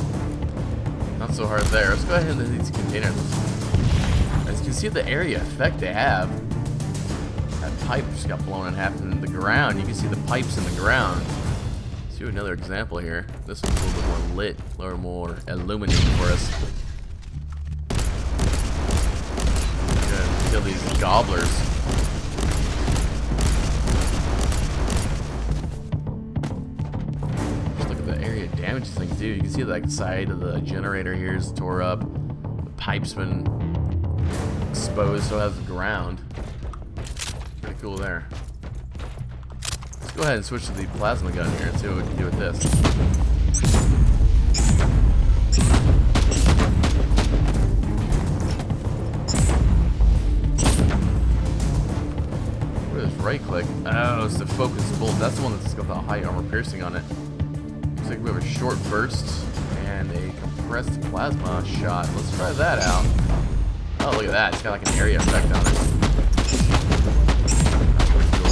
Not so hard there. Let's go ahead into these containers. As you can see the area effect they have. That pipe just got blown in half in the ground. You can see the pipes in the ground. Let's do another example here. This one's a little bit more lit, a little more illuminated for us. Gonna kill these gobblers. Damage these things do. You can see the side of the generator here is tore up. The pipe's been exposed, so has the ground. Pretty cool there. Let's go ahead and switch to the plasma gun here and see what we can do with this. Where is right click? Oh, it's the focus bolt. That's the one that's got the high armor piercing on it. Looks like we have a short burst and a compressed plasma shot. Let's try that out. Oh, look at that. It's got like an area effect on it. That's pretty cool.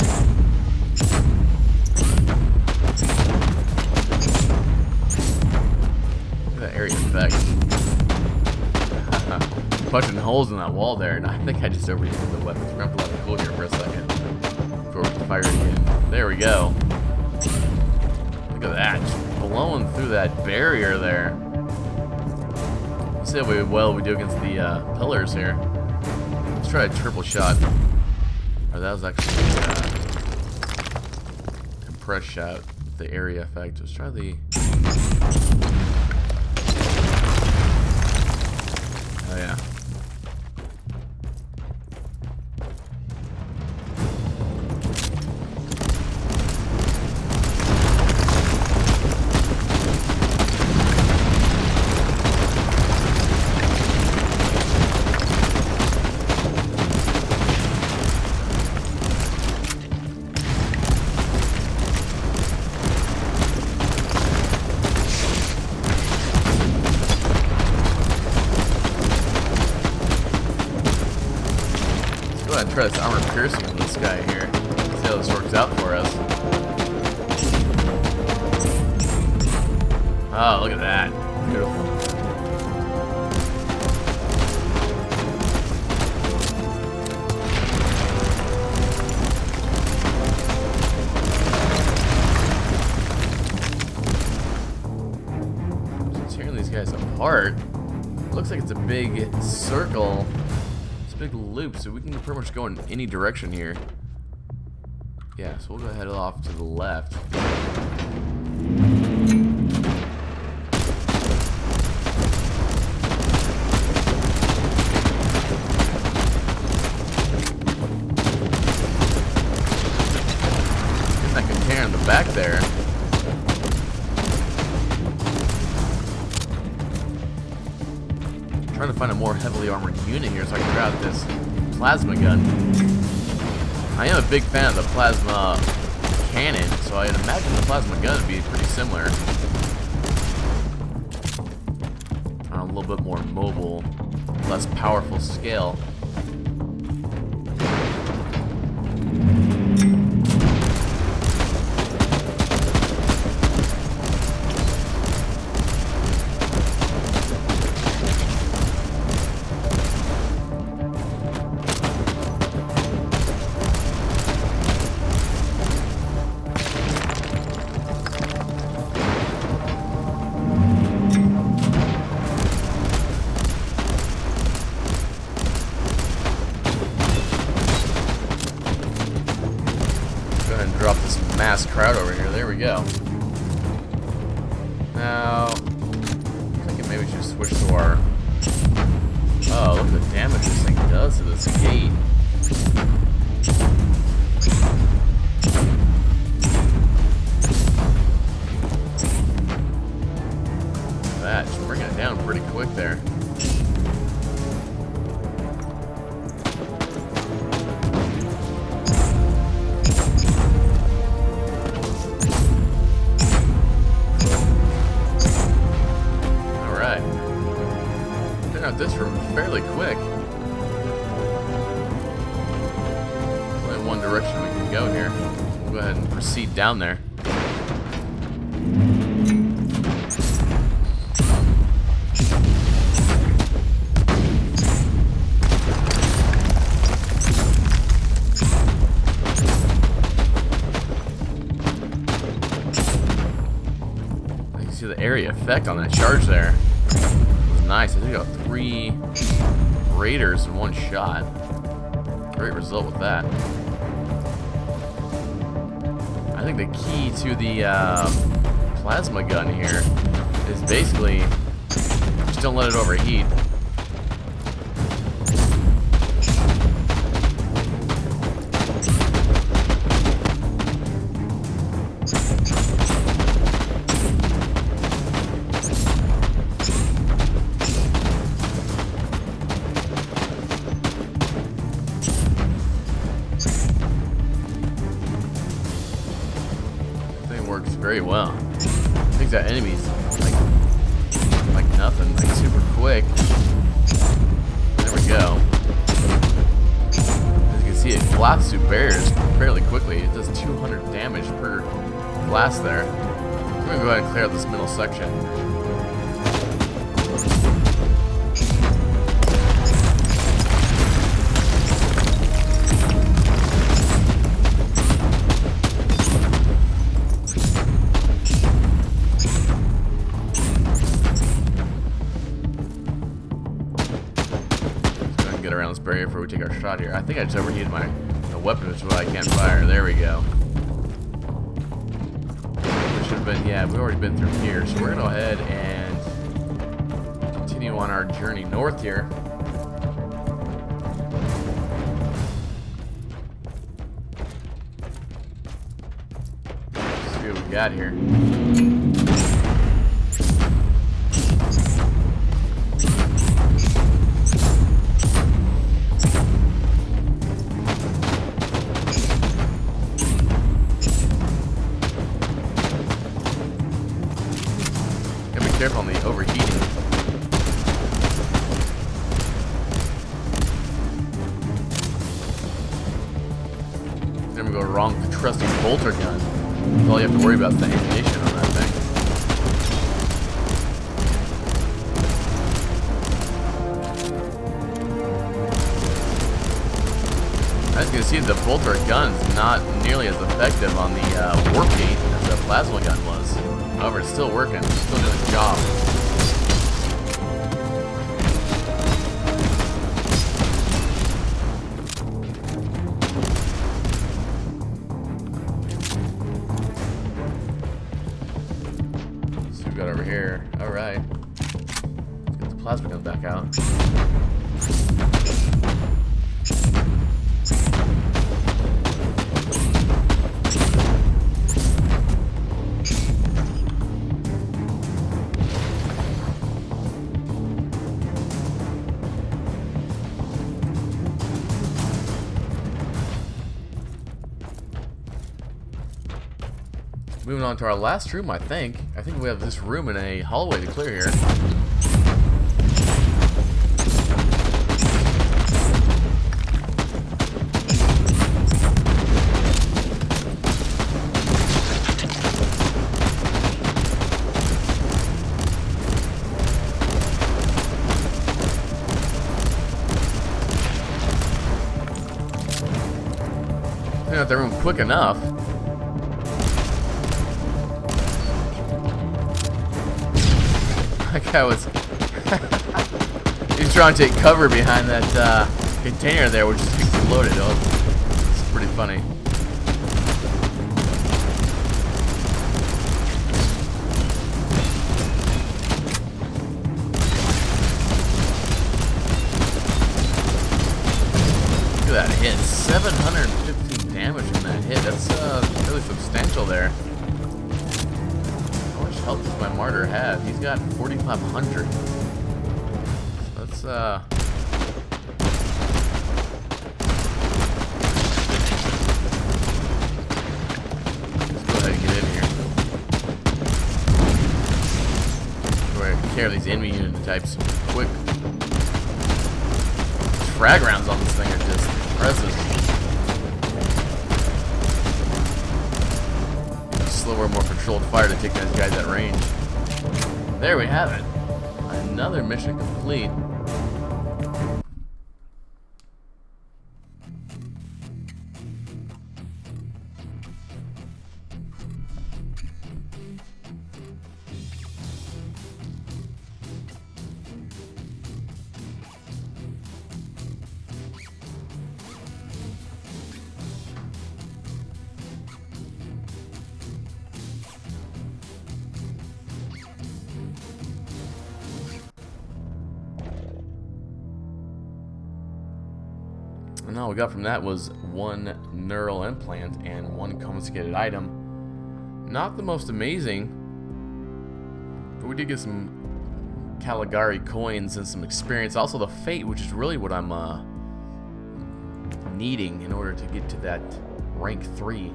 Look at that area effect. Punching holes in that wall there, and I think I just overheated the weapons. We're going to have to let it cool here for a second before we can fire it again. There we go. Look at that. Blowing through that barrier there. Let's see how well we do against the pillars here. Let's try a triple shot. Or that was actually a compressed shot with the area effect. Let's try the... Oh yeah. Try this armor piercing on this guy here. See how this works out for us. Oh, look at that. Beautiful. Just tearing these guys apart. It looks like it's a big circle. Big loop, so we can pretty much go in any direction here. Yeah, so we'll go ahead off to the left. Get that container in the back there. Trying to find a more heavily armored unit here so I can try out this plasma gun. I am a big fan of the plasma cannon, so I'd imagine the plasma gun would be pretty similar. On a little bit more mobile, less powerful scale. Drop this mass crowd over here. There we go. Now, I think maybe we should switch to our... Oh, look at the damage this thing does to this gate. that. Just bringing it down pretty quick there. Alright. Clearing out this room fairly quick. Only one direction we can go here. We'll go ahead and proceed down there. See the area effect on that charge there. It was nice. I think I got 3 raiders in one shot. Great result with that. I think the key to the plasma gun here is basically just don't let it overheat. Works very well. Things that enemies like nothing, like super quick. There we go. As you can see, it blasts through barriers fairly quickly. It does 200 damage per blast there. I'm gonna go ahead and clear out this middle section. Around this barrier before we take our shot here. I think I just overheated my weapon, which is why I can't fire. There we go. We should have been, yeah, we've already been through here, so we're gonna go ahead and continue on our journey north here. Let's see what we got here. Careful on the overheating. Then we go wrong with the trusty bolter gun. That's all you have to worry about is the ammunition on that thing. As you can see, the bolter gun's not nearly as effective on the warp gate as the plasma gun was. However, it's still working. It's still doing its job. So we've got over here. Alright. Let's get the plasma gun back out. Moving on to our last room, I think. I think we have this room in a hallway to clear here. Clear out the room quick enough. That guy was he's trying to take cover behind that container there, which just exploded. Oh, it's pretty funny. Look at that hit. 715 damage in that hit. That's really substantial there. How much health does my Martyr have? He's got 4,500. Let's go ahead and get in here. Go ahead and carry these enemy unit types quick. Frag rounds on this thing are just impressive. Slower, more controlled fire to take those guys at range. There we have it. Another mission complete. And all we got from that was one neural implant and one confiscated item. Not the most amazing, but we did get some Caligari coins and some experience. Also the fate, which is really what I'm needing in order to get to that rank 3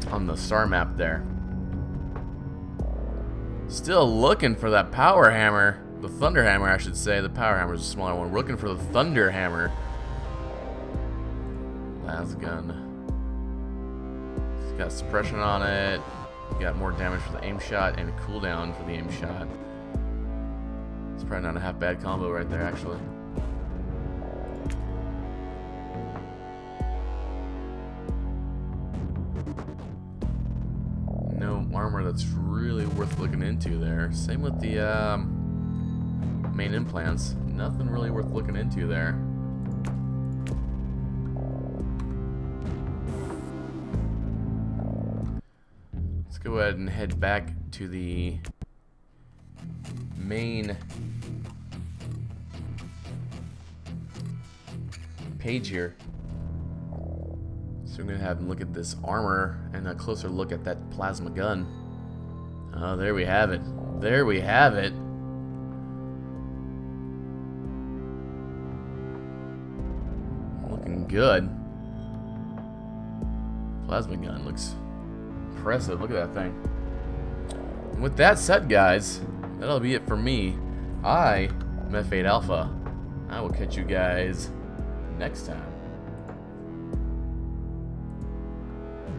on the star map there. Still looking for that power hammer. The Thunder Hammer, I should say. The Power Hammer is a smaller one. We're looking for the Thunder Hammer. Las gun. It's got suppression on it. Got more damage for the aim shot and a cooldown for the aim shot. It's probably not a half bad combo right there, actually. No armor that's really worth looking into there. Same with the main implants. Nothing really worth looking into there. Let's go ahead and head back to the main page here. So I'm going to have them look at this armor and a closer look at that plasma gun. Oh, there we have it. There we have it. Looking good. Plasma gun looks impressive. Look at that thing. And with that said, guys, that'll be it for me. I am F8 Alpha. I will catch you guys next time.